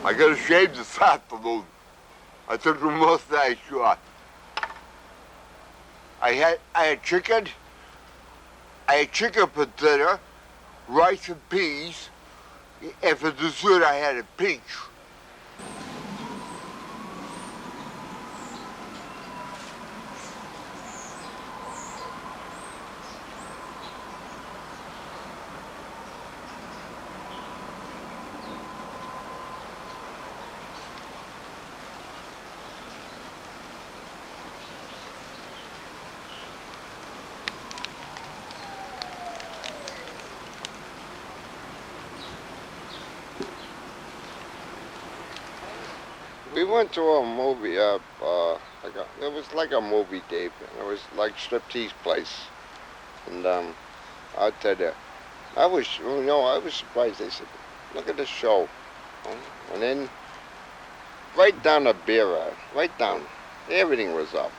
I got to shave this afternoon. I took the mustache shot. I had chicken. I had chicken for dinner, rice and peas, and for dessert I had a peach. We went to a movie it was like a movie, Dave. It was like striptease place, and I'll tell you, I was surprised. They said, "Look at this show," and then right down the beer, right down, everything was up.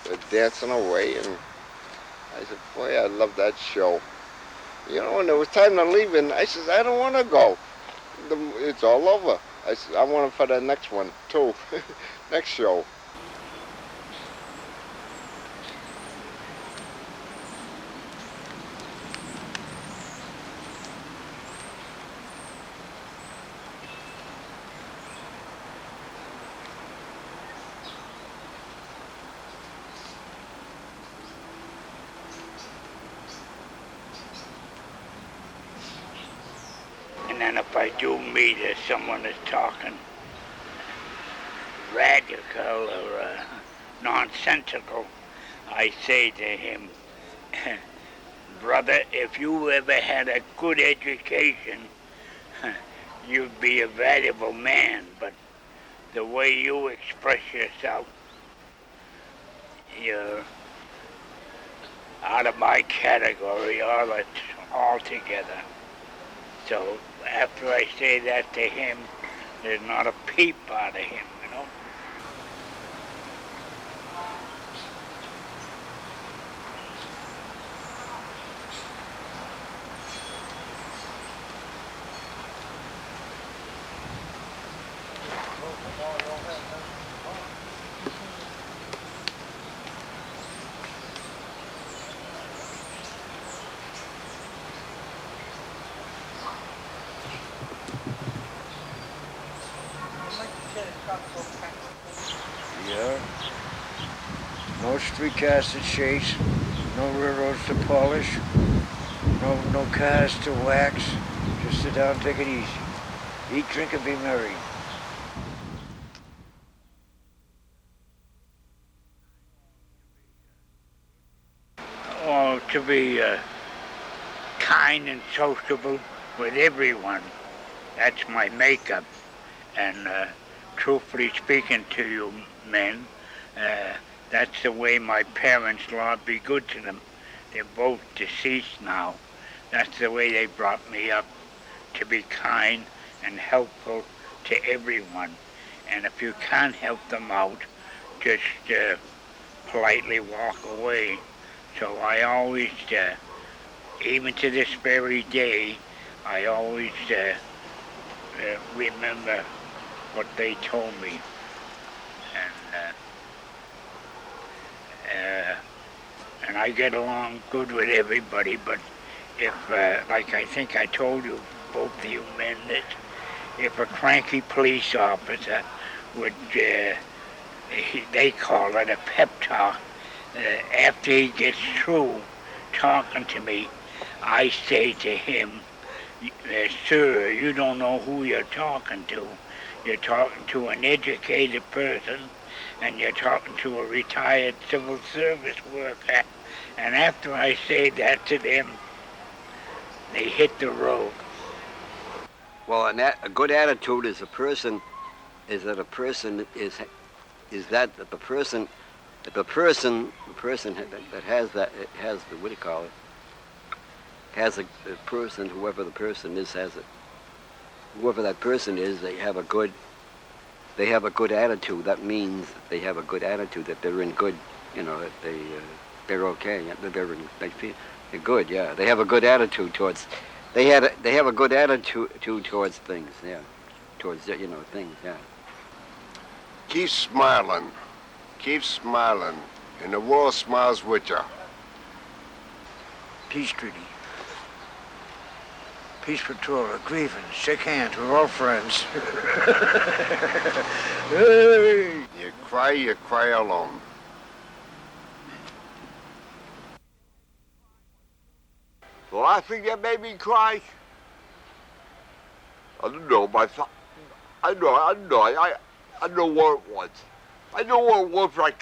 They're dancing away, and I said, "Boy, I love that show." You know, when it was time to leave, and I said, "I don't want to go. It's all over." I said, "I want it for the next one too, next show." And then if I do meet someone is talking radical or nonsensical, I say to him, "Brother, if you ever had a good education, you'd be a valuable man, but the way you express yourself, you're out of my category altogether." So after I say that to him, there's not a peep out of him, you know. Yeah. No streetcars to chase, no railroads to polish, no cars to wax. Just sit down and take it easy. Eat, drink, and be merry. Oh, to be kind and sociable with everyone. That's my makeup. And truthfully speaking to you men, that's the way my parents, Lord be good to them. They're both deceased now. That's the way they brought me up, to be kind and helpful to everyone. And if you can't help them out, just politely walk away. So I always, even to this very day, I always remember what they told me. And I get along good with everybody, but if, like I think I told you, both of you men, that if a cranky police officer would, they call it a pep talk, after he gets through talking to me, I say to him, "Sir, you don't know who you're talking to. You're talking to an educated person, and you're talking to a retired civil service worker." And after I say that to them, they hit the road. Well, a good attitude is the person that the person that has that, it has the, what do you call it, has the person, whoever the person is, has it. Whoever that person is, they have a good attitude. That means that they have a good attitude, that they're in good, you know, that they're okay, they're good, yeah. They have a good attitude towards, they have a good attitude towards things, yeah. towards, things, yeah. Keep smiling. Keep smiling. And the world smiles with you. Peace treaty. Peace patrol, a grievance, shake hands, we're all friends. Hey! You cry alone. The last thing that made me cry, I don't know myself. I know what it was. I know what it was, but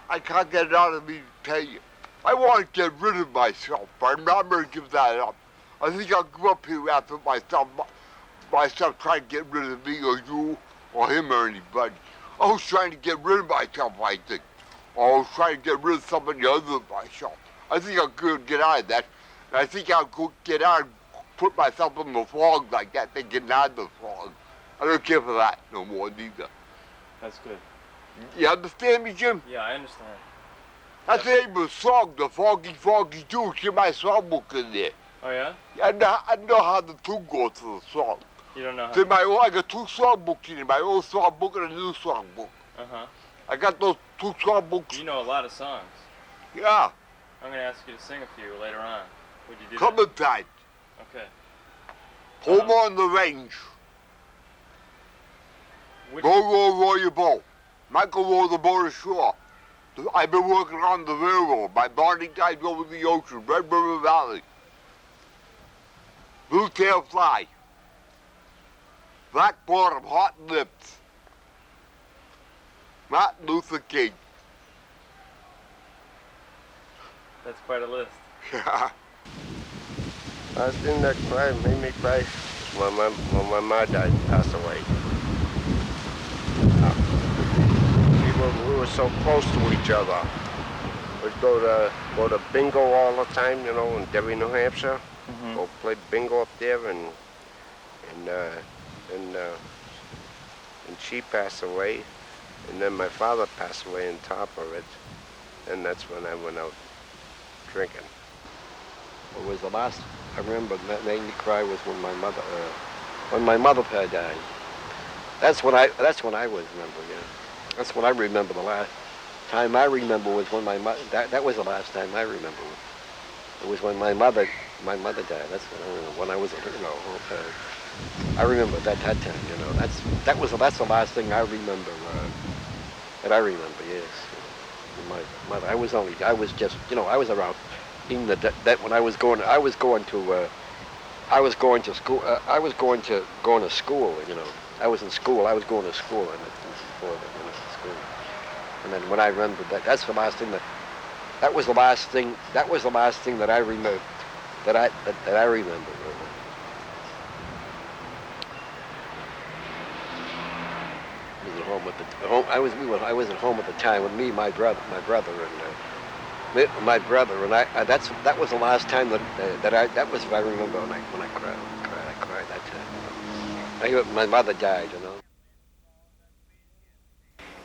I can't get it out of me to tell you. I want to get rid of myself, but I'm not going to give that up. I think I'll give up here after myself trying to get rid of me or you or him or anybody. I was trying to get rid of myself, I think. Or I was trying to get rid of somebody other than myself. I think I'll go get out of that. And I think I'll go get out and put myself in the fog like that, then get out of the fog. I don't care for that no more neither. That's good. You understand me, Jim? Yeah, I understand. That's the name of the song, the Foggy Foggy Tune. It's in my songbook in there. Oh, yeah? I know how the tune goes to the song. You don't know how It's in my own, I got two songbooks in it, my old songbook and a new songbook. Uh-huh. I got those two songbooks. You know a lot of songs. Yeah, I'm going to ask you to sing a few later on. Would you do come that? in time. Okay. Home on the range. Which, Row your boat. Michael row the boat ashore. I've been working on the railroad. My bonding time's over the ocean, Red River Valley. Blue tail fly. Black bottom, hot lips. Martin Luther King. that's quite a list. Last thing that made me cry when my mom died, passed away. We were so close to each other. We'd go to bingo all the time, in Derry, New Hampshire. Mm-hmm. Go play bingo up there, and she passed away, and then my father passed away on top of it, and that's when I went out drinking. What was the last I remember that made me cry was when my mother died. That's when I was remember, yeah. That's when I remember the last time I remember was when my mother. That was the last time I remember. It was when my mother died. That's when I was, I remember that time. That's the last thing I remember. That I remember. Yes. My mother. I was just, I was around. Even that when I was going to school. I was to school. I was in school. I was going to school, and before school. And then when I remembered that's the last thing that was the last thing that I remember. That I remember. I was at home at the time with me, my brother, and I. That was the last time that was what I remember when I cried that time. My mother died,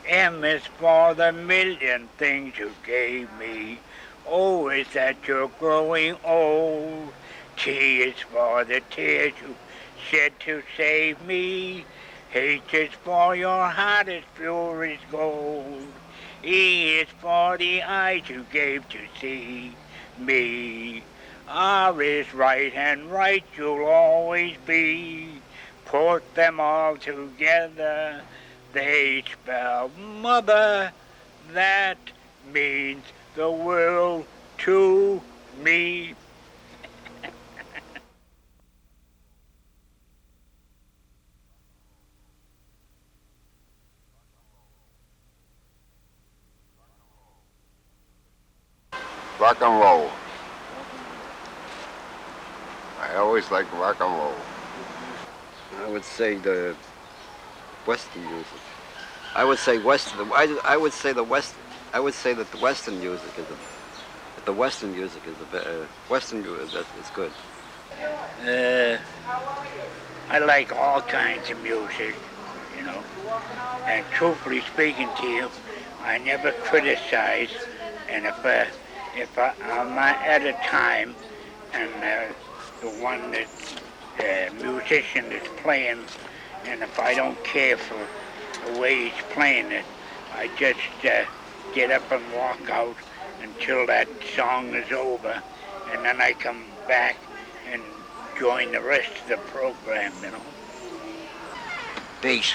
M is for the million things you gave me. O is that you're growing old. T is for the tears you shed to save me. H is for your heart as pure as gold. E is for the eyes you gave to see me. R is right, and right you'll always be. Put them all together, they spell mother. That means the world to me. Rock and roll. I always liked rock and roll. I would say the Western music. I would say Western. I would say the West. I would say that the Western music is the Western music is the Western music is good. I like all kinds of music, And truthfully speaking to you, I never criticize. And if I'm at a time and the one that musician that's playing And if I don't care for the way he's playing it, I just get up and walk out until that song is over, and then I come back and join the rest of the program, you know. Bass.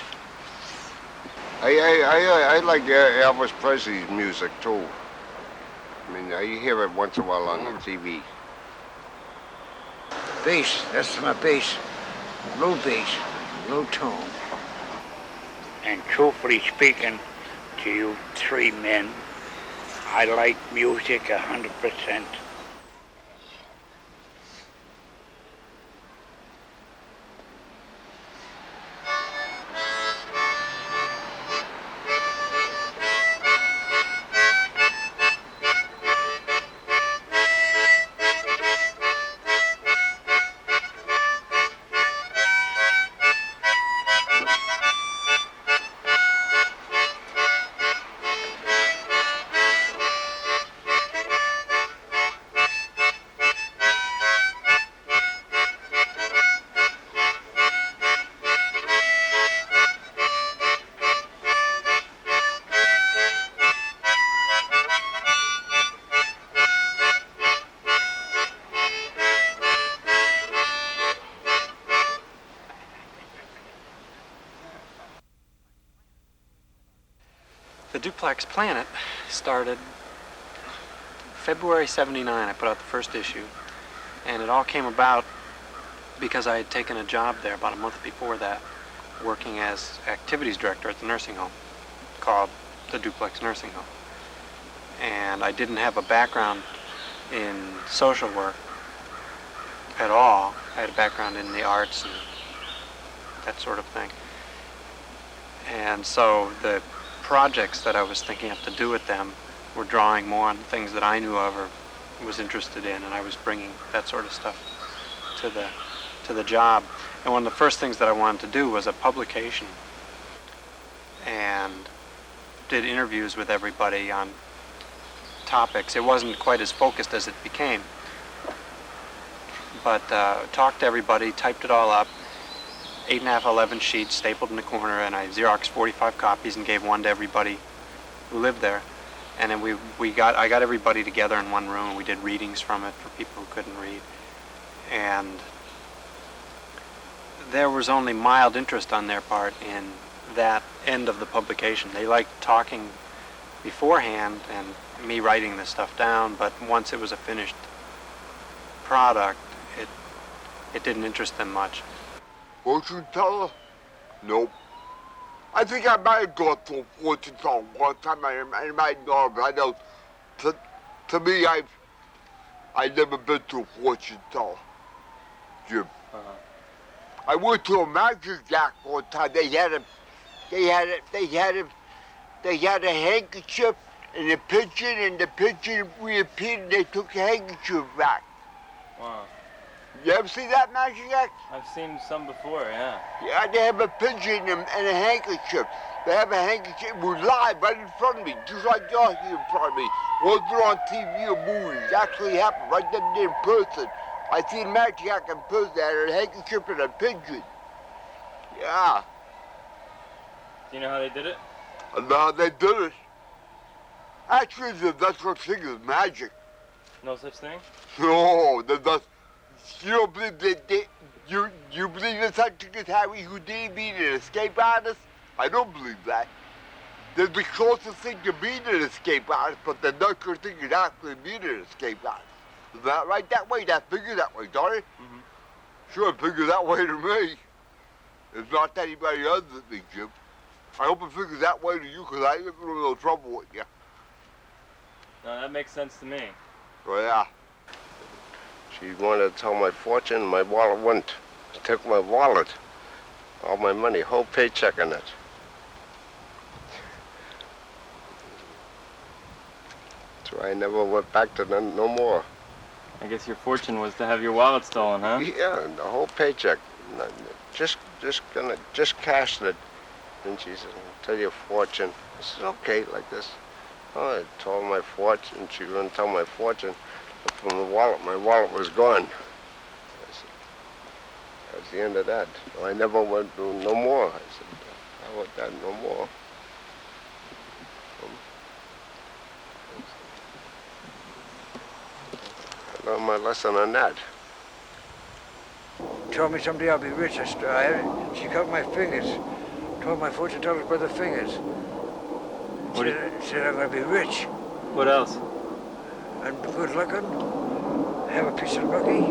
I like Elvis Presley's music too. I mean, I hear it once in a while on the TV. Bass. That's my bass. Low bass. Low tone. And truthfully speaking to you three men, I like music 100%. The Duplex Planet started February '79. I put out the first issue, and it all came about because I had taken a job there about a month before that, working as activities director at the nursing home called the Duplex Nursing Home. And I didn't have a background in social work at all. I had a background in the arts and that sort of thing. And so the projects that I was thinking of to do with them were drawing more on things that I knew of or was interested in, and I was bringing that sort of stuff to the job. And one of the first things that I wanted to do was a publication, and did interviews with everybody on topics. It wasn't quite as focused as it became, but talked to everybody, typed it all up, 8.5, 11 sheets stapled in the corner, and I Xeroxed 45 copies and gave one to everybody who lived there. And then I got everybody together in one room, and we did readings from it for people who couldn't read. And there was only mild interest on their part in that end of the publication. They liked talking beforehand and me writing this stuff down, but once it was a finished product, it didn't interest them much. Fortune teller? Nope. I think I might have gone to a fortune teller one time. I might know, but I know. To me, I've never been to a fortune teller, Jim. I went to a magic jack one time. They had a handkerchief and a pigeon, and the pigeon reappeared, and they took the handkerchief back. Wow. You ever see that magic act? I've seen some before, yeah. Yeah, they have a pigeon and a handkerchief. They have a handkerchief. It was live right in front of me, just like you're here in front of me. Wasn't on TV or movies. It actually happened right then and there in person. I seen magic act in person. They had a handkerchief and a pigeon. Yeah. Do you know how they did it? I know how they did it. Actually, there's no such thing as magic. No such thing? No, there's not. You don't believe that you believe there's such thing as Harry Houdini being an escape artist? I don't believe that. There's the closest thing to being an escape artist, but the not good thing is actually being an escape artist. Is that right that way? That figure that way, don't it? Mm-hmm. Sure, it figures that way to me. It's not to anybody other than me, Jim. I hope it figures that way to you, because I ain't in a little trouble with you. No, that makes sense to me. So yeah. She wanted to tell my fortune, my wallet wouldn't. She took my wallet, all my money, whole paycheck in it. So I never went back to them no more. I guess your fortune was to have your wallet stolen, huh? Yeah, the whole paycheck. Just cashed it. And she said, I'll tell you a fortune. I said, okay, like this. Oh, I told my fortune. She wouldn't tell my fortune. From the wallet, my wallet was gone. I the end of that. So I never went to no more. I said, I want that no more. I learned my lesson on that. Told me someday I'll be rich. She cut my fingers. Told my fortune tellers by the fingers. Said I'm going to be rich. What else? And good looking. Have a piece of buggy.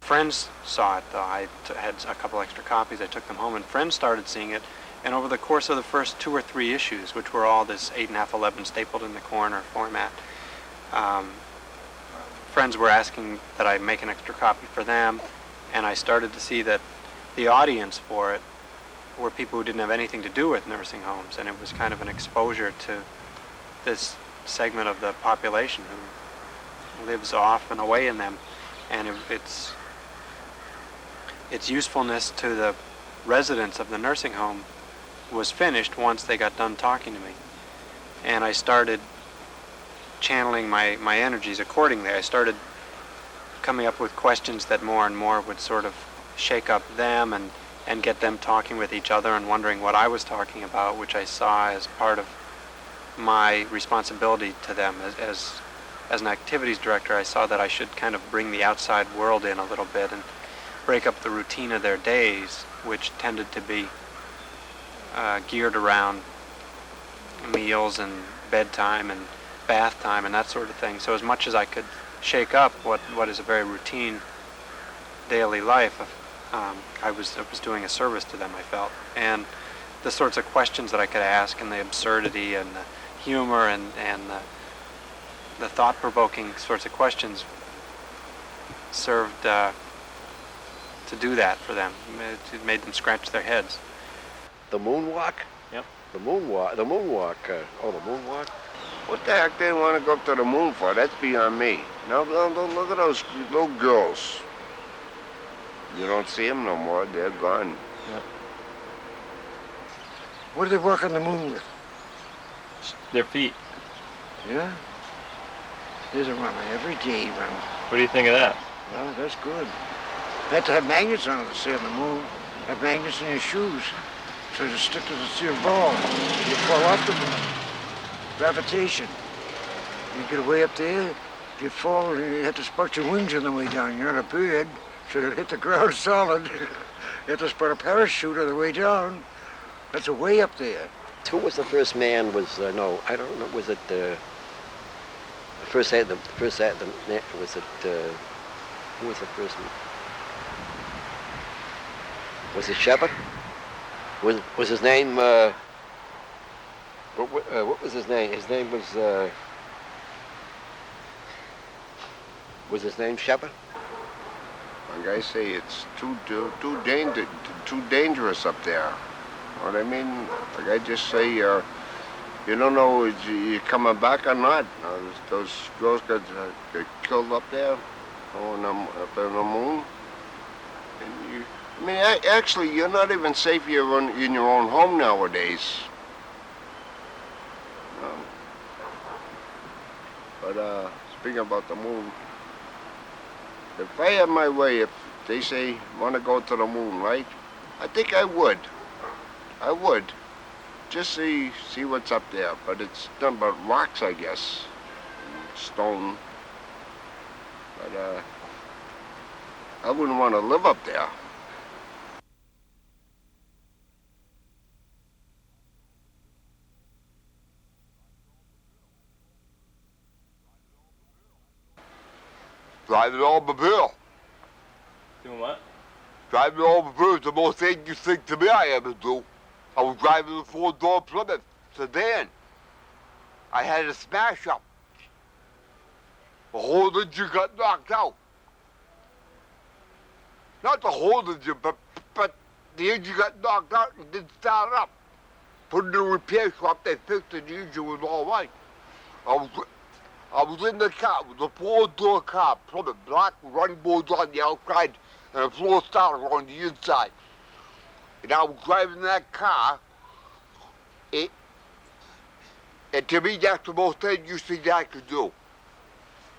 Friends saw it, though. I had a couple extra copies. I took them home, and friends started seeing it. And over the course of the first 2 or 3 issues, which were all this 8.5/11 stapled in the corner format, friends were asking that I make an extra copy for them, and I started to see that the audience for it were people who didn't have anything to do with nursing homes, and it was kind of an exposure to this segment of the population who lives off and away in them, and its usefulness to the residents of the nursing home was finished once they got done talking to me. And I started channeling my energies accordingly. I started coming up with questions that more and more would sort of shake up them and get them talking with each other and wondering what I was talking about, which I saw as part of my responsibility to them. As an activities director, I saw that I should kind of bring the outside world in a little bit and break up the routine of their days, which tended to be geared around meals and bedtime and bath time and that sort of thing. So as much as I could shake up what is a very routine daily life, I was doing a service to them, I felt. And the sorts of questions that I could ask, and the absurdity and the humor and the thought-provoking sorts of questions served to do that for them. It made them scratch their heads. The moonwalk? Yep. The moonwalk. The moonwalk. The moonwalk? What the heck they want to go up to the moon for? That's beyond me. Now, look at those little girls. You don't see them no more. They're gone. Yep. What do they work on the moon with? Their feet. Yeah? There's a runner every day, man. What do you think of that? Well, that's good. They have to have magnets on it to stay on the moon. Have magnets in your shoes. So to stick to the steel ball. You fall off the moon. Gravitation. You get way up there, you fall, and you have to sprout your wings on the way down. You're on a bird, so you'll hit the ground solid. You have to sprout a parachute on the way down. That's a way up there. Who was the first man? No, I don't know. Was it the first was it? Who was the first one? Was it Shepard? Was his name? What was his name? His name was his name Shepard? Like I say, it's too dangerous up there. Know what I mean? Like I just say, you don't know if you're coming back or not. Those girls get killed up there, up in the moon. And actually, you're not even safe here in your own home nowadays. But speaking about the moon, if I had my way, if they say want to go to the moon, right? I think I would. I would. Just see what's up there. But it's nothing but rocks, I guess. And stone. But I wouldn't want to live up there. Driving on the bill. Doing what? Driving on the bill is the most dangerous thing to me I ever do. I was driving a 4-door Plymouth sedan. I had a smash up. The whole engine got knocked out. Not the whole engine, but the engine got knocked out and didn't start up. Put it in a repair shop, they fixed it, the engine was all right. I was in the car, it was a 4-door car, Plymouth, black, running boards on the outside, and a floor starter on the inside. And I was driving that car, and to me, that's the most dangerous thing I could do.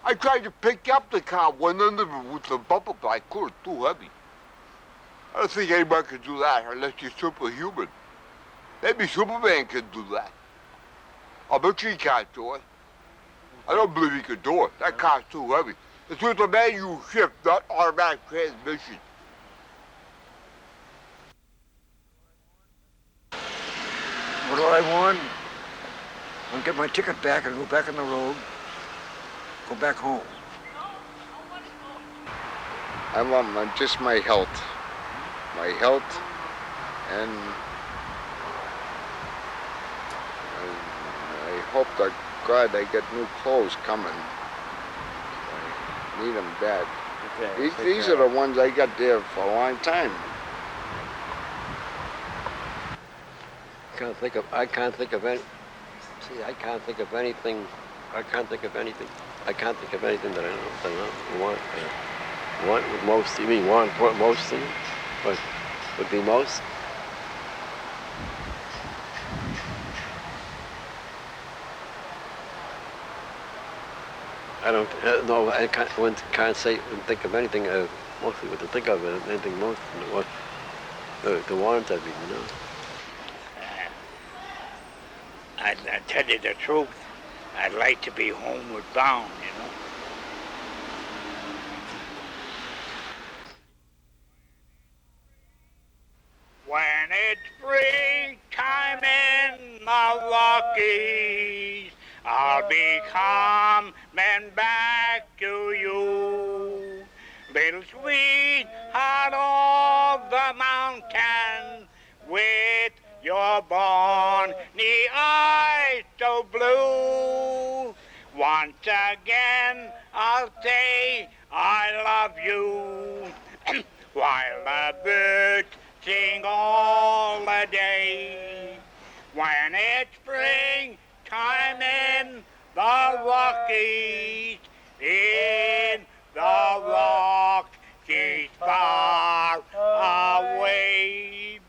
I tried to pick up the car, went under with the bumper, but I couldn't, too heavy. I don't think anybody can do that unless you're superhuman. Maybe Superman can do that. I bet you he can't do it. I don't believe he can do it. That car's too heavy. It's with a manual shift, not automatic transmission. What do I want? I'll get my ticket back and go back on the road. Go back home. I want just my health. My health and I hope that God I get new clothes coming. I need them bad. Okay. These are the ones I got there for a long time. I can't think of any. See, I can't think of anything. I can't think of anything that I want. Want with most? You mean want most things? What would be most? I don't no. I can't say think of anything. Mostly what to think of anything most. What the want of it, you know. I tell you the truth, I'd like to be homeward bound, you know. When it's springtime in the Rockies, I'll be coming back to you. Little sweetheart of the mountain, with your bonny eyes so blue. Once again I'll say I love you, while the birds sing all the day. When it's springtime in the Rockies, in the Rockies far away.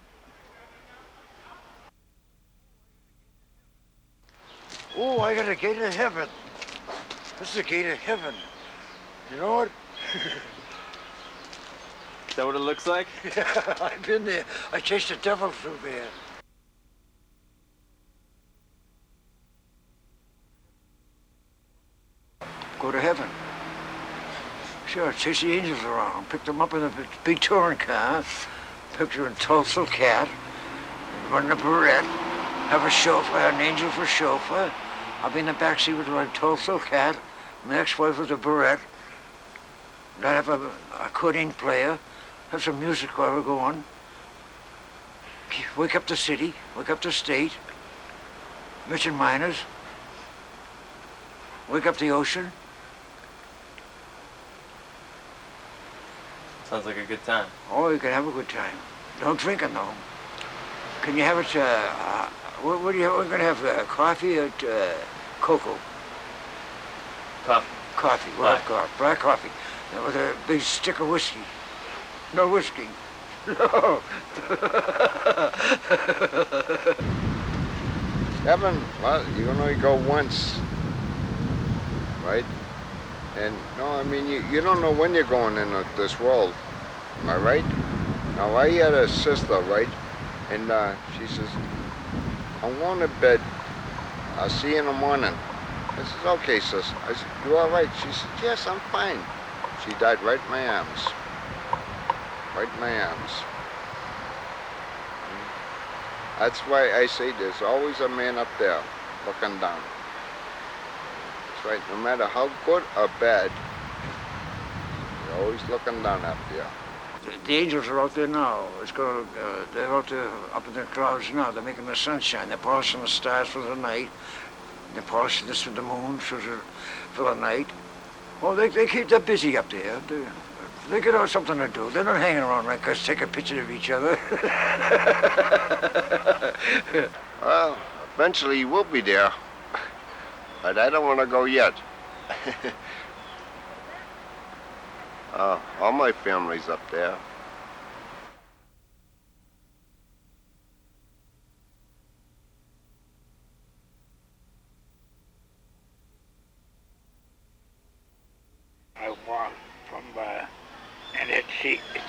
Oh, I got a gate of heaven. This is a gate of heaven. You know what? Is that what it looks like? Yeah, I've been there. I chased the devil through there. Go to heaven. Sure, chase the angels around. Pick them up in a big touring car. Picture a Tulsa cat. Run a barrette. Have a chauffeur, an angel for chauffeur. I'll be in the backseat with my Tulsa cat. My ex-wife with a barrette. And I have a accordion player. Have some music while we're going. Wake up the city. Wake up the state. Mention miners. Wake up the ocean. Sounds like a good time. Oh, you can have a good time. Don't drink it, though. Can you have it, what do you, we're going to have coffee or cocoa? Coffee. Coffee, black coffee. And with a big stick of whiskey. No whiskey. No. Heaven, well, you only go once, right? And no, I mean, you don't know when you're going in this world, am I right? Now, I had a sister, right? And she says, I'm going to bed. I'll see you in the morning. I said, okay, sis. I said, you all right? She said, yes, I'm fine. She died right in my arms. Right in my arms. That's why I say there's always a man up there looking down. That's right. No matter how good or bad, you're always looking down up there. The angels are out there now. They're out there up in the clouds now. They're making the sunshine. They're polishing the stars for the night. They're polishing this for the moon for the night. Oh, they're busy up there. They get something to do. They're not hanging around like us, take a picture of each other. Well, eventually we'll be there. But I don't want to go yet. All my family's up there.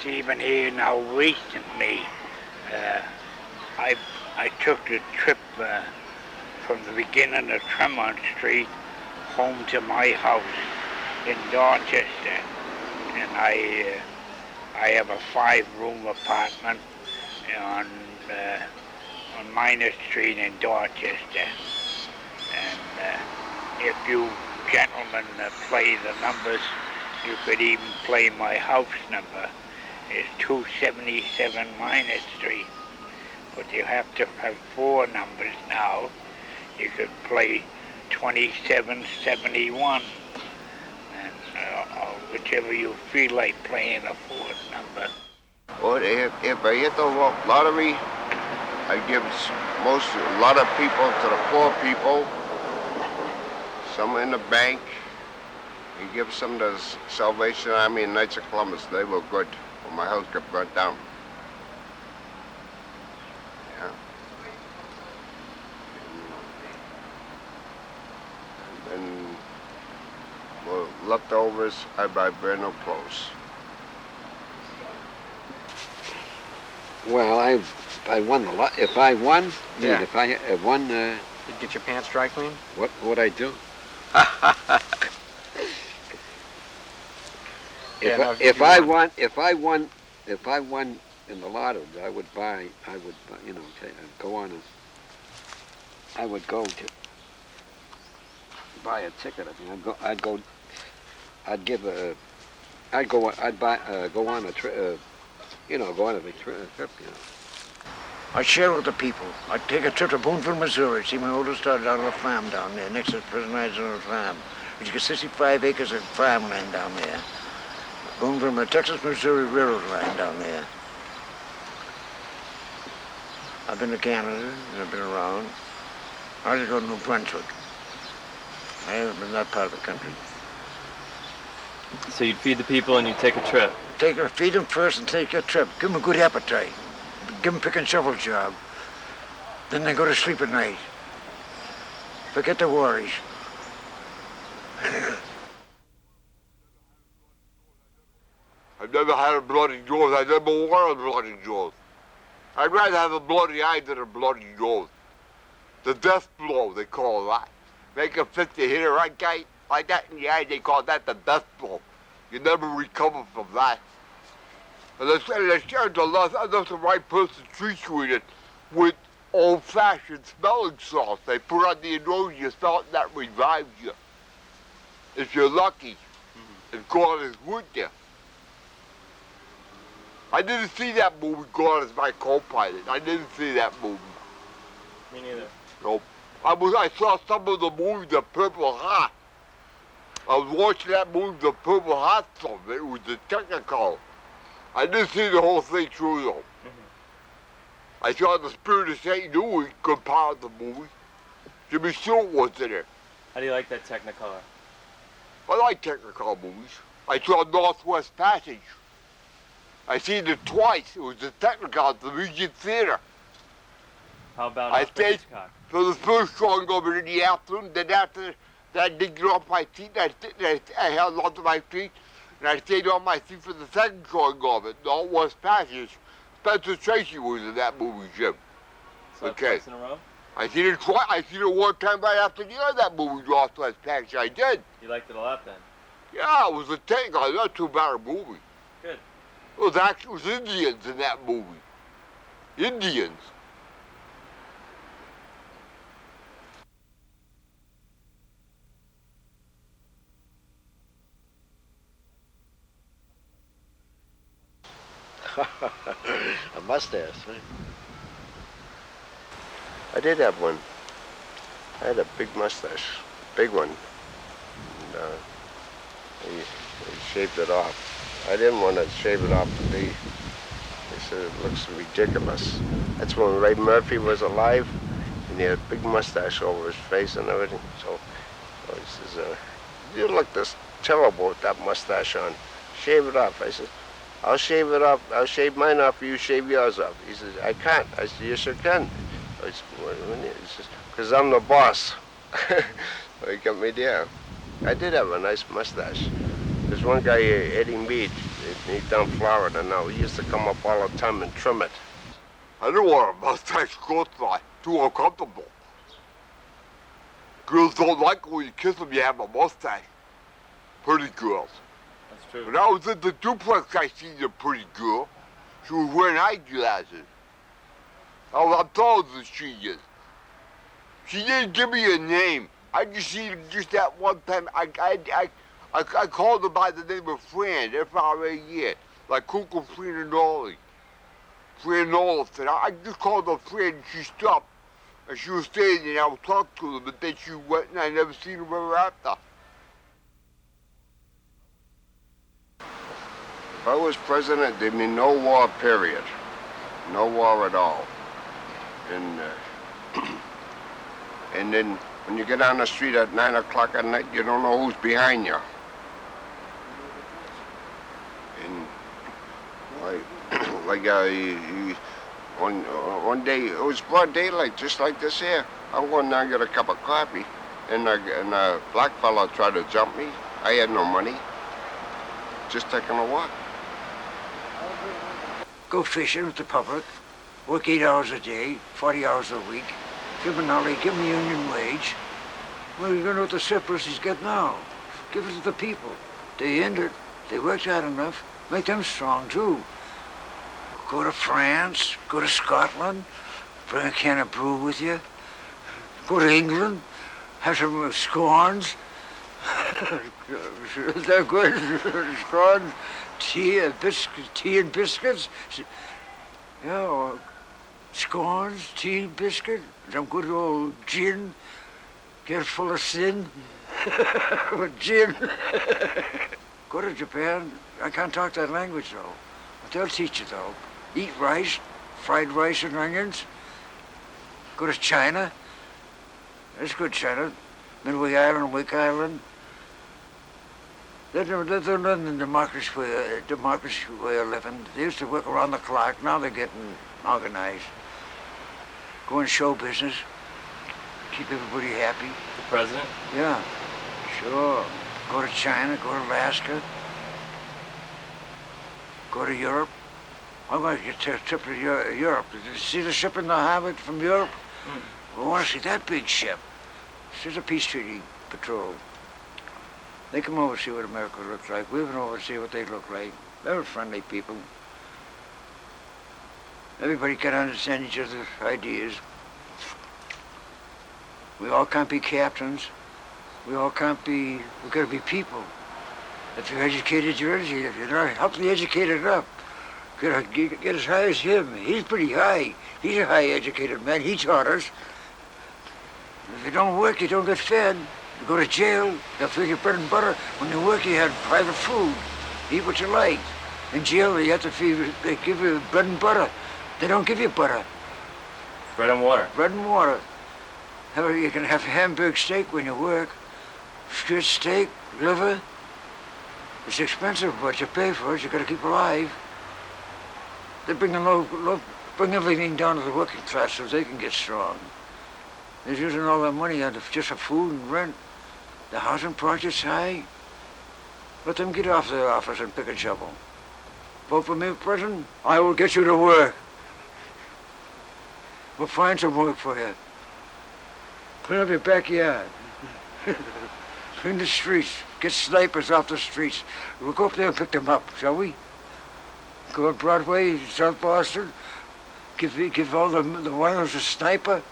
even here now recently, I took the trip from the beginning of Tremont Street home to my house in Dorchester, and I have a 5-room apartment on Minor Street in Dorchester, and if you gentlemen play the numbers, you could even play my house number. It's 277 Minor Street, but you have to have 4 numbers now. You could play 2771, and whichever you feel like playing a 4th number. Well, if I hit the lottery, I give a lot of people to the poor people, some in the bank. You give some to the Salvation Army and Knights of Columbus. They were good when my house got burnt down. Yeah. And then, well, leftovers, I buy brand new clothes. Well, I won the lot. If I won, Yeah. if I won, You'd get your pants dry cleaned? what would I do? Yeah, no, If you I won. won in the lottery, I would, you know, go on and I would go to buy a ticket. I mean, I'd go on a trip, you know, go on a big trip, you know. I'd share with the people. I'd take a trip to Boonville, Missouri, see my oldest daughter down on a farm down there, next to the Prison Arizona farm. Which got 65 acres of farmland down there. Boonville, the Texas-Missouri Railroad line down there. I've been to Canada, and I've been around. I just go to New Brunswick. I haven't been that part of the country. So you'd feed the people and you'd take a trip. Feed them first and take a trip. Give them a good appetite. Give them a pick and shovel job. Then they go to sleep at night. Forget the worries. I've never had a bloody nose. I never want a bloody nose. I'd rather have a bloody eye than a bloody nose. The death blow, they call that. Make a fist to hit a right guy like that in the eye, they call that the death blow. You never recover from that. And they shared the last, that's the right person to treat you with old-fashioned smelling salts. They put on the nose, you smell it, and that revives you. If you're lucky, if God is with you. I didn't see that movie, God is my co-pilot. I didn't see that movie. Me neither. Nope. I saw some of the movie, The Purple Heart. I was watching that movie, The Purple Heart, from it. It was the technical. I didn't see the whole thing through, though. I saw the Spirit of St. Louis, good part of the movie. Jimmy Stewart was in it. How do you like that Technicolor? I like technical movies. I saw Northwest Passage. I seen it twice. It was the technical at the Regent Theater. How about I Alfred stayed Hitchcock? for the first showing of it in the afternoon. Then after that, I didn't get off my seat. I held onto my feet, and I stayed on my seat for the second showing of it, Northwest Passage. Spencer Tracy was in that movie, Jim. So Okay. twice in a row? I seen it twice. I seen it one time right after the other that movie, Northwest Passage. I did. You liked it a lot then? Yeah, it was a technical, not too bad a movie. Good. It was actually Indians in that movie. Indians. A mustache, right? I did have one. I had a big mustache, big one. And, he shaved it off. I didn't want to shave it off to be. He said it looks ridiculous. That's when Ray Murphy was alive, and he had a big mustache over his face and everything. So he says, "You look this terrible with that mustache on. Shave it off." I said, "I'll shave it off. I'll shave mine off. You shave yours off." He says, "I can't." I said, "Yes, you can." I said, "What do you mean?" He says, "Because I'm the boss." Well, he got me there. I did have a nice mustache. There's one guy, Eddie Mead, He's down Florida now. He used to come up all the time and trim it. I don't want a mustache close by. Too uncomfortable. Girls don't like it when you kiss them, you have a mustache. Pretty girls. That's true. When I was at the duplex, I seen a pretty girl. She was wearing eyeglasses. I'm taller than she is. She didn't give me a name. I just seen her just that one time. I called her by the name of Fran, F-R-A-N, like Cuckoo Frananoli. Franolifton. I just called her Fran and she stopped. And she was staying there and I was talking to her, but then she went and I never seen her ever after. If I was president, there'd be no war, period. No war at all. And then when you get on the street at 9 o'clock at night, you don't know who's behind you. And one day, it was broad daylight, just like this here. I went down and get a cup of coffee, and a black fellow tried to jump me. I had no money. Just taking a walk. Go fishing with the public, work 8 hours a day, 40 hours a week, give them an give them a union wage. Well, you don't know what the surplus he's got now. Give it to the people. They end it. They worked hard enough. Make them strong, too. Go to France, go to Scotland, bring a can of brew with you. Go to England, have some scones. They're good. Scones, tea and biscuits. Yeah, or scones, tea, biscuit, some good old gin. Get full of sin with gin. Go to Japan. I can't talk that language though, but they'll teach you though. Eat rice, fried rice and onions. Go to China. That's good China. Midway Island, Wake Island. They're learning the democracy way of living. They used to work around the clock. Now they're getting organized. Go in show business. Keep everybody happy. The president? Yeah, sure. Go to China, go to Alaska. Go to Europe. I'm going to get a trip to Europe. Did you see the ship in the harbor from Europe? We want to see that big ship. This is a peace treaty patrol. They come over to see what America looks like. We went over to see what they look like. They were friendly people. Everybody can understand each other's ideas. We all can't be captains. We all can't be, we've got to be people. If you're educated, you're educated. If you're not, help the educated up. Get as high as him. He's pretty high. He's a high educated man. He taught us. If you don't work, you don't get fed. You go to jail, they'll feed you bread and butter. When you work, you have private food. Eat what you like. In jail, you have to feed, they give you bread and butter. They don't give you butter. Bread and water. Bread and water. You can have hamburger steak when you work. Good steak, liver. It's expensive, but you pay for it. You got to keep alive. They bring bring everything down to the working class so they can get strong. They're using all their money on just for food and rent. The housing project's high. Let them get off their office and pick a shovel. Vote for me, President. I will get you to work. We'll find some work for you. Clean up your backyard. Clean the streets. Get snipers off the streets. We'll go up there and pick them up, shall we? Go on Broadway, South Boston. Give all the winos a sniper.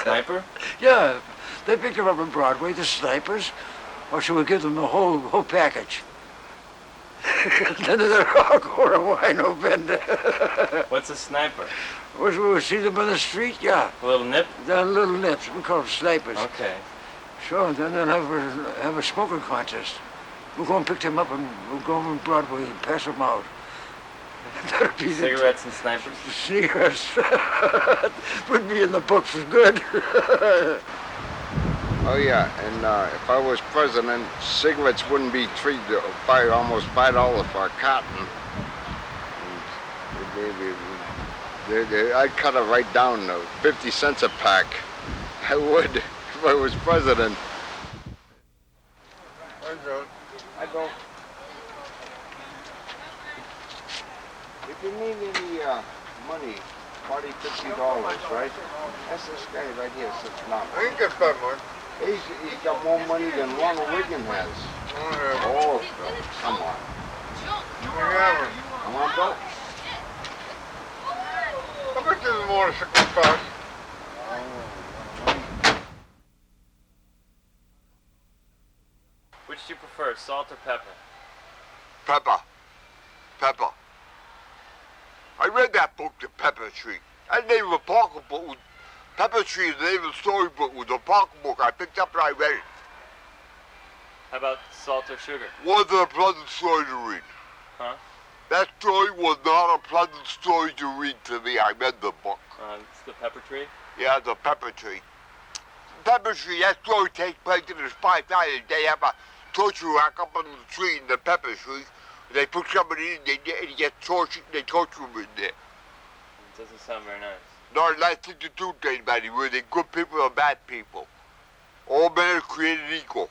Sniper? Yeah, they picked them up on Broadway, the snipers. Or should we give them the whole package? Then they're all going to wino vendor. What's a sniper? We see them on the street, yeah. A little nip? They're little nips. We call them snipers. Okay. Sure, then they'll have a smoking contest. We'll go and pick them up and we'll go on Broadway and pass them out. That'll be Cigarettes and snipers? Cigarettes. Would be in the book for good. Oh yeah, and if I was president, cigarettes wouldn't be almost $5 for a carton. I'd cut it right down to 50 cents a pack. I would if I was president. I go. you need any money, $40, $50, right? That's this guy right here sits down. I ain't got that much. He's got more money than Ronald Reagan has. Oh, come on. Come on, Bill. How much does the motorcycle cost? Which do you prefer, salt or pepper? Pepper. Pepper. I read that book, The Pepper Tree. That name of a pocket book was, Pepper Tree is the name of the storybook, was a pocket book I picked up and I read it. How about salt or sugar? Wasn't a pleasant story to read. Huh? That story was not a pleasant story to read to me. I read the book. It's the pepper tree? Yeah, The Pepper Tree. Pepper Tree, that story takes place in the Spy Valley. They have a torture rack up on the tree in the Pepper Tree. They put somebody in there and he gets tortured, they torture him in there. It doesn't sound very nice. Not a nice thing to do to anybody, where they're good people or bad people. All men are created equal.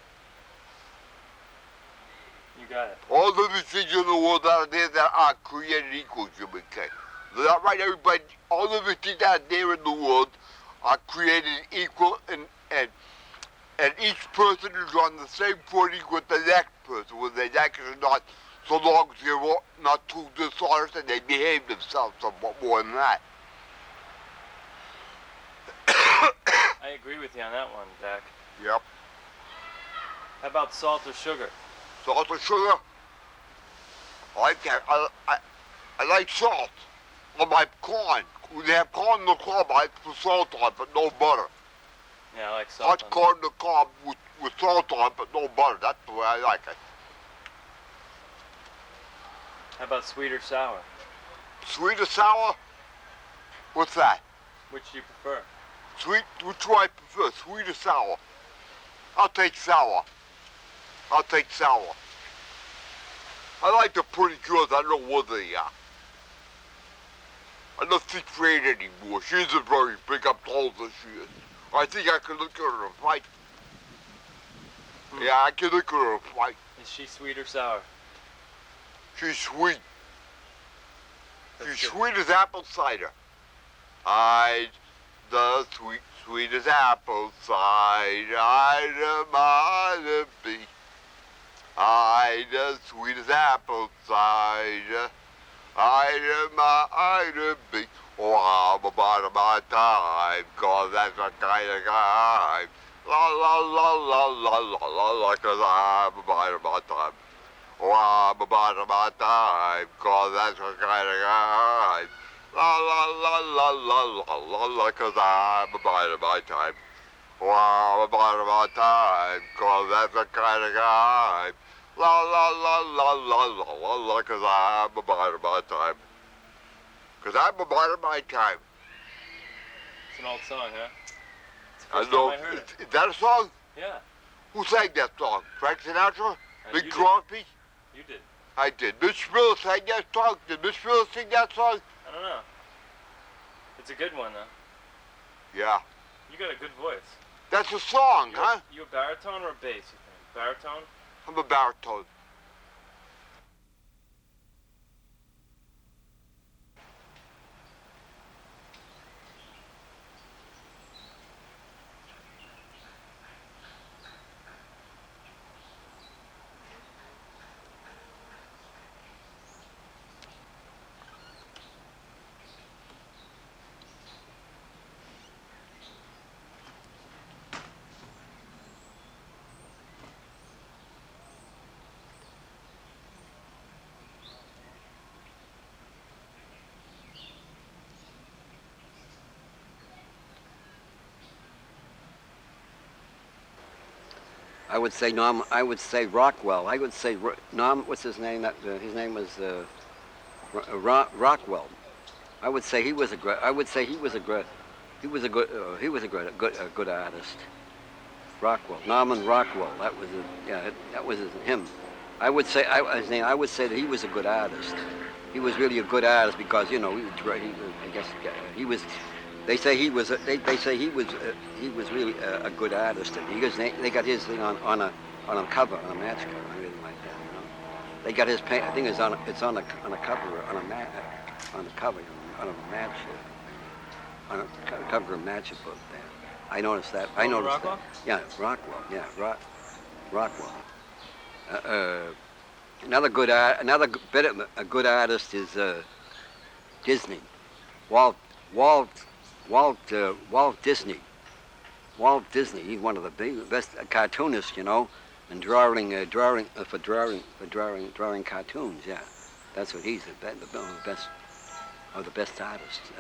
You got it. All living things in the world out there that are created equal, you would say. Is that right, everybody? All living things out there in the world are created equal, and each person is on the same footing with the next person, whether they like it or not, so long as they're not too dishonest and they behave themselves somewhat more than that. I agree with you on that one, Dak. Yep. How about salt or sugar? Salt or sugar? I like that. I like salt on my corn. When they have corn in the cob, I put salt on, but no butter. Yeah, I like salt. Hot corn in the cob with salt on, but no butter. That's the way I like it. How about sweet or sour? Sweet or sour? What's that? Which do you prefer? Sweet, which do I prefer, sweet or sour? I'll take sour. I'll take sour. I like the pretty girls, I don't know what they are. I don't think great anymore. She isn't very big, I'm taller than she is. I think I can look at her and fight. Yeah, I can look at her and fight. Is she sweet or sour? She's sweet. That's She's good. sweet as apple cider. I, the sweet as apple cider, I be. I, the sweet as apple cider, I be. Oh, I'm about my time, 'cause that's the kind of guy. La la la la la la la la, 'cause I'm about my time. Oh, I'm about my time, 'cause that's the kind of guy. La la la la la la la la, 'cause I'm about my time. Oh, I'm about my time, 'cause that's the kind of guy. La la la la la la la la, 'cause I'm about my time. 'Cause I'm about my time. It's an old song, huh? It's the I first know. time I heard it. Is that a song? Yeah, Who sang that song? Frank Sinatra? you Big did. Crosby? You did. I did. Mitch Miller sang that song. Did Mitch Miller sing that song? I don't know. It's a good one, though. Yeah. You got a good voice. That's a song, huh? You a baritone or a bass, you think? Baritone? I'm a baritone. I would say Norm. I would say Rockwell. I would say Norm. What's his name? His name was Rockwell. I would say he was a great. I would say he was a good. He was a good. He was a good artist. Rockwell. Norman Rockwell. That was that was him. I would say his name. I would say that he was a good artist. He was really a good artist because he was. I guess he was. They say he was. They say he was really a good artist, and because they got his thing on a cover, on a match cover, or anything like that. You know, they got his paint. I think it's on a cover on a on the cover of a match, on a cover of a match book there. I noticed that. I noticed Rockwell? that. Yeah, Rockwell. Yeah, Rockwell. Another good a good artist is Disney. Walt Disney. Walt Disney. He's one of the best cartoonists, and drawing cartoons. Yeah, that's what he's the best artists.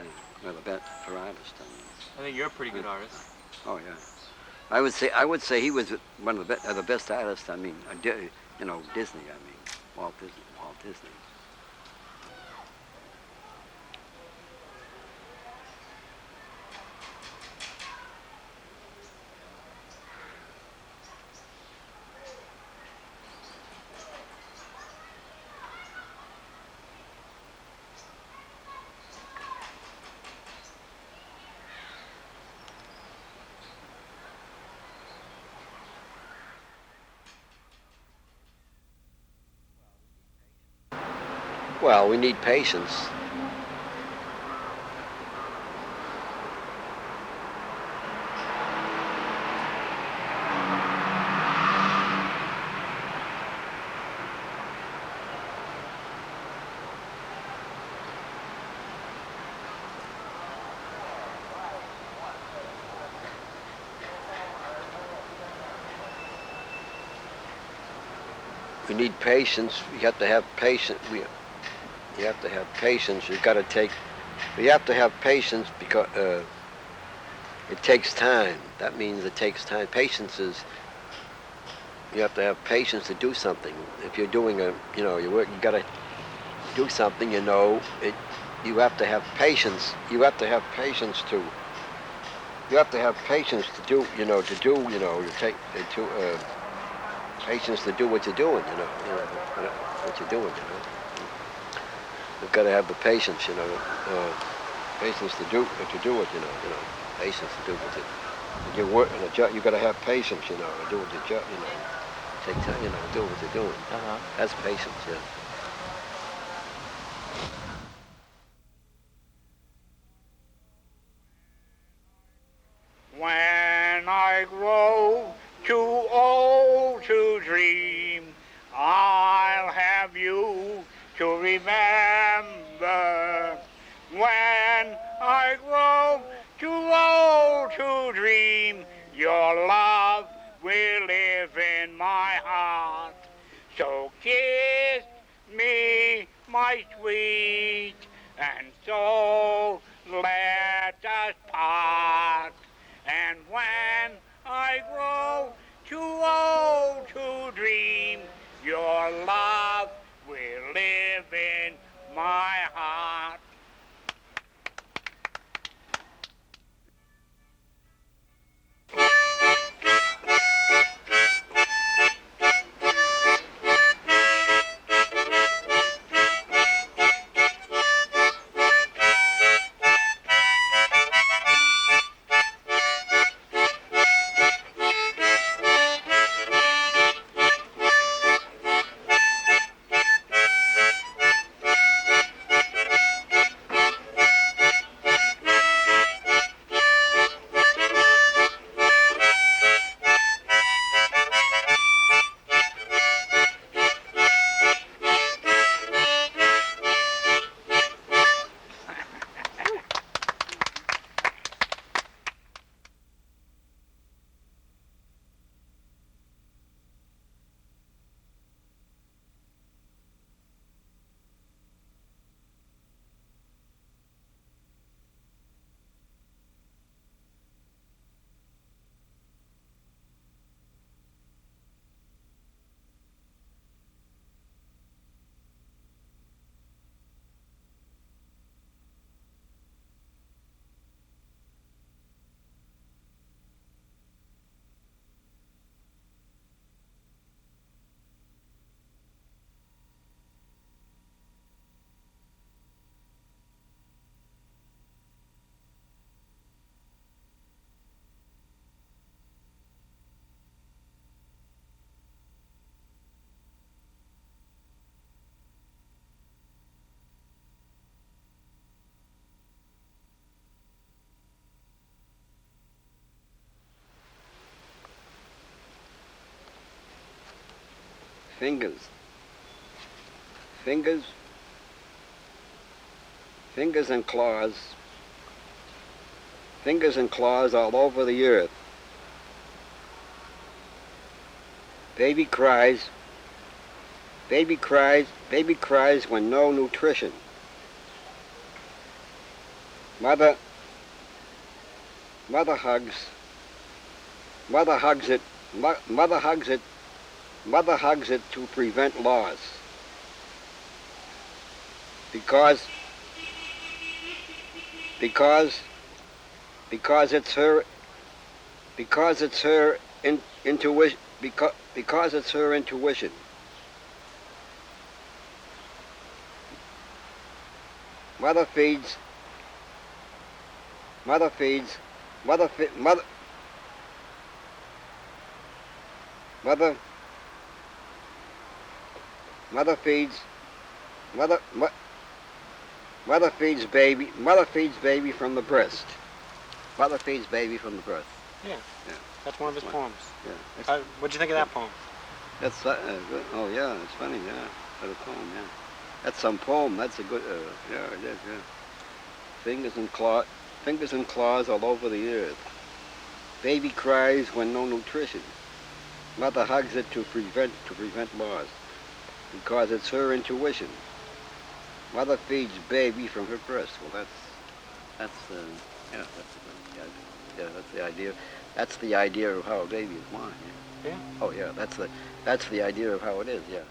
The best for artists. I think you're a pretty good artist. Oh yeah, I would say he was one of the best artists. I mean, Disney. I mean, Walt Disney. Well, we need patience. We need patience. You have to have patience. You have to have patience. You have to have patience because it takes time. That means it takes time. Patience is, you have to have patience to do something. If you're doing your work, you got to do something. You have to have patience. You have to have patience to. You have to have patience to do. Patience to do what you're doing. What you're doing. You've got to have the patience, patience to do it, patience to do what you work in a job. You got to have patience, to do what your job, take time, do what you're doing. That's patience, yeah. When I grow too old to dream, I'll have you to remember. When I grow too old to dream, your love will live in my heart. So kiss me, my sweet, and so let us part. And when I grow too old to dream, your love will live in my heart. fingers, fingers, fingers and claws all over the earth. Baby cries when no nutrition. Mother hugs it to prevent loss. Because it's her intuition. Because it's her intuition. Mother feeds baby from the breast. Mother feeds baby from the breast. Yeah. Yeah. That's one of his poems. Yeah. What'd you think of that poem? That's oh yeah, it's funny. Yeah, that's a poem. Yeah, that's some poem. That's a good. Yeah, it is. Yeah. Fingers and claws all over the earth. Baby cries when no nutrition. Mother hugs it to prevent loss. Because it's her intuition. Mother feeds baby from her breast. Well, that's the idea. That's the idea of how a baby is born. Yeah. Yeah. Oh yeah, that's the idea of how it is. Yeah.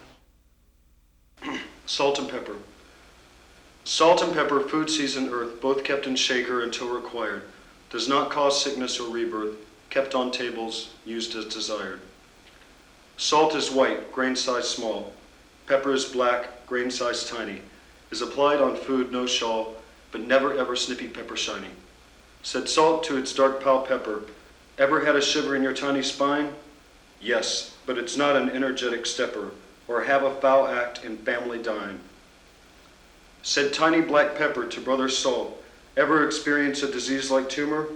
Salt and pepper. Salt and pepper, food seasoned earth, both kept in shaker until required. Does not cause sickness or rebirth, kept on tables, used as desired. Salt is white, grain size small. Pepper is black, grain size tiny. Is applied on food, no shawl, but never ever snippy pepper shiny. Said salt to its dark pale pepper, ever had a shiver in your tiny spine? Yes, but it's not an energetic stepper, or have a foul act in family dine. Said tiny black pepper to brother salt, ever experience a disease-like tumor?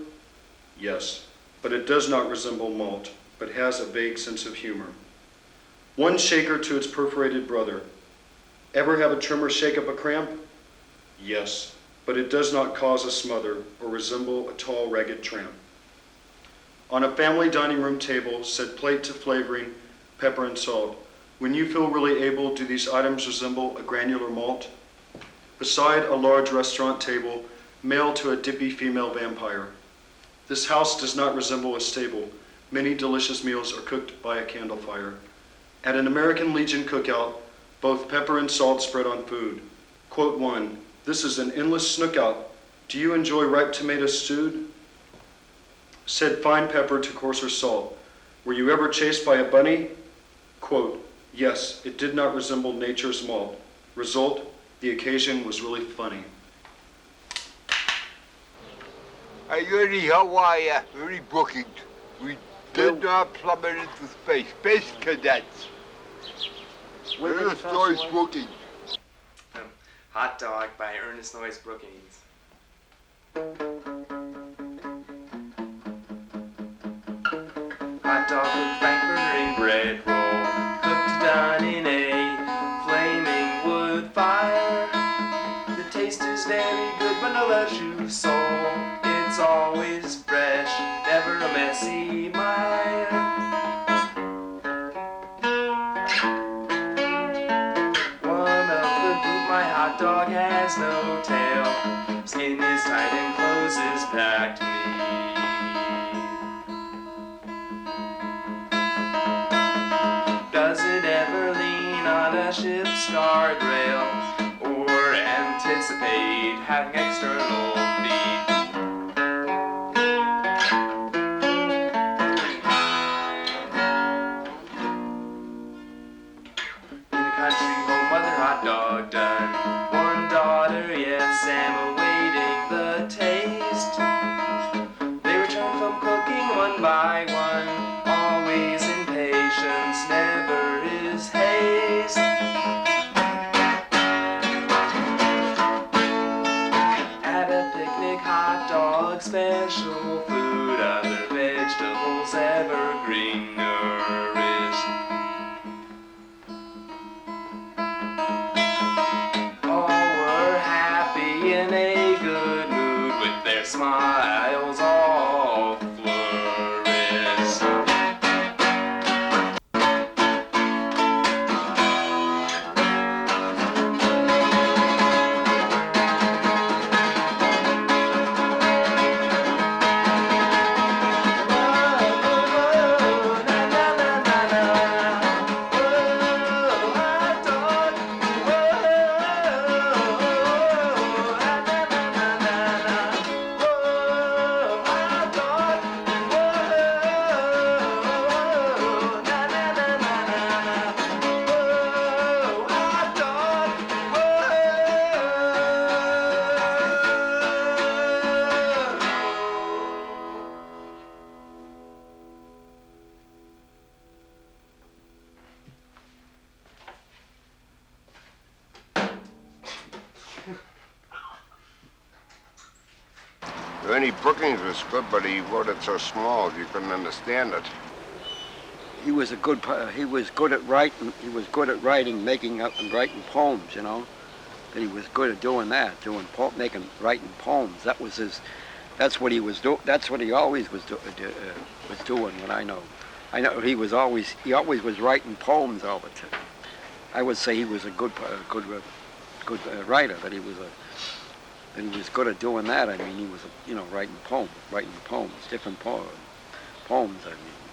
Yes, but it does not resemble malt, but has a vague sense of humor. One shaker to its perforated brother, ever have a tremor shake up a cramp? Yes, but it does not cause a smother or resemble a tall, ragged tramp. On a family dining room table, said plate to flavoring, pepper and salt. When you feel really able, do these items resemble a granular malt? Beside a large restaurant table, male to a dippy female vampire. This house does not resemble a stable. Many delicious meals are cooked by a candle fire. At an American Legion cookout, both pepper and salt spread on food. Quote 1, "This is an endless snookout. Do you enjoy ripe tomatoes stewed?" Said fine pepper to coarser salt, "Were you ever chased by a bunny?" Quote, "Yes, it did not resemble nature's malt. Result, the occasion was really funny." Anyhow, I really bookings. We did not plummet into space. Space cadets. Where's the story's booking? Hot Dog by Ernest Noyes Brookings. Hot dog with Frankfurt bread roll, cooked down in a flaming wood fire. The taste is very good, but no less you soul. It's always fresh, never a messy mire. One of the group, my hot dog has no tail. Skin is tight and clothes is packed neat. Does it ever lean on a ship's guardrail or anticipate having external feet? In the country home, mother hot dog done. One daughter, yes, Sam awaiting the taste. They return from cooking one by one, always in patience, never is haste. At a picnic, hot dog, special food, other vegetables ever green nourished. smiles all flourish. Ernie Brookings was good, but he wrote it so small you couldn't understand it. He was he was good at writing. He was good at writing, making up and writing poems, you know. And he was good at doing that, writing poems. That was his. That's what he was doing. That's what he always was doing. What I know he always was writing poems all the time. I would say he was a good writer. That he was good at doing that. I mean, he was writing poems, different poems. I mean.